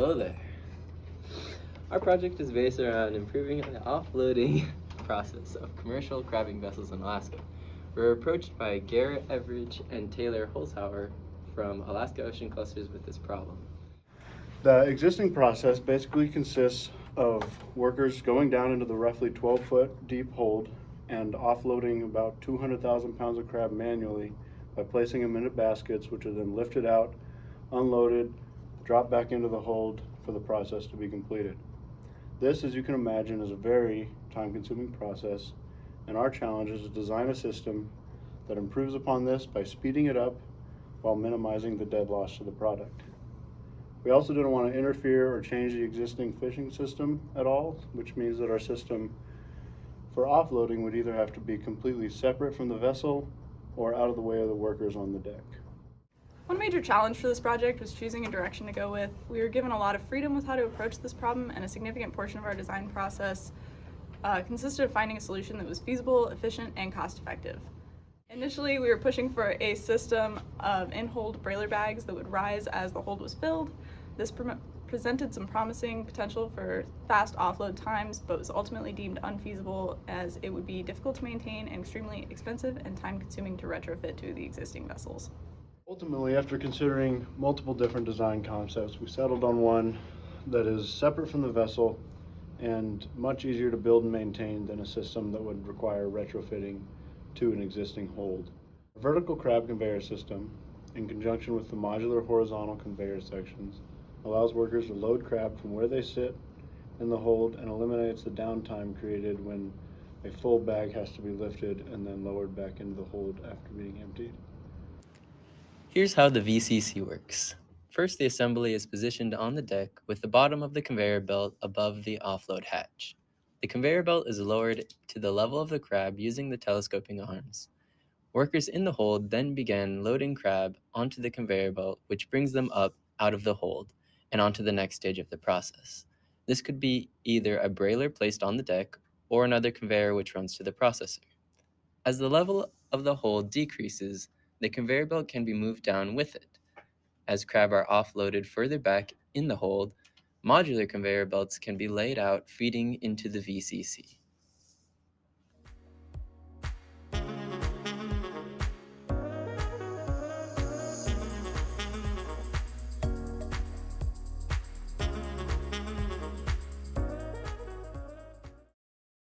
Hello there. Our project is based around improving the offloading process of commercial crabbing vessels in Alaska. We're approached by Garrett Everidge and Taylor Holzhauer from Alaska Ocean Clusters with this problem. The existing process basically consists of workers going down into the roughly 12-foot deep hold and offloading about 200,000 pounds of crab manually by placing them into baskets, which are then lifted out, unloaded, dropped back into the hold for the process to be completed. This, as you can imagine, is a very time-consuming process, and our challenge is to design a system that improves upon this by speeding it up while minimizing the dead loss to the product. We also didn't want to interfere or change the existing fishing system at all, which means that our system for offloading would either have to be completely separate from the vessel or out of the way of the workers on the deck. One major challenge for this project was choosing a direction to go with. We were given a lot of freedom with how to approach this problem, and a significant portion of our design process consisted of finding a solution that was feasible, efficient, and cost-effective. Initially, we were pushing for a system of in-hold brailer bags that would rise as the hold was filled. This presented some promising potential for fast offload times, but was ultimately deemed unfeasible as it would be difficult to maintain and extremely expensive and time-consuming to retrofit to the existing vessels. Ultimately, after considering multiple different design concepts, we settled on one that is separate from the vessel and much easier to build and maintain than a system that would require retrofitting to an existing hold. A vertical crab conveyor system, in conjunction with the modular horizontal conveyor sections, allows workers to load crab from where they sit in the hold and eliminates the downtime created when a full bag has to be lifted and then lowered back into the hold after being emptied. Here's how the VCC works. First, the assembly is positioned on the deck with the bottom of the conveyor belt above the offload hatch. The conveyor belt is lowered to the level of the crab using the telescoping arms. Workers in the hold then begin loading crab onto the conveyor belt, which brings them up out of the hold and onto the next stage of the process. This could be either a brailer placed on the deck or another conveyor which runs to the processor. As the level of the hold decreases, the conveyor belt can be moved down with it. As crab are offloaded further back in the hold, modular conveyor belts can be laid out feeding into the VCC.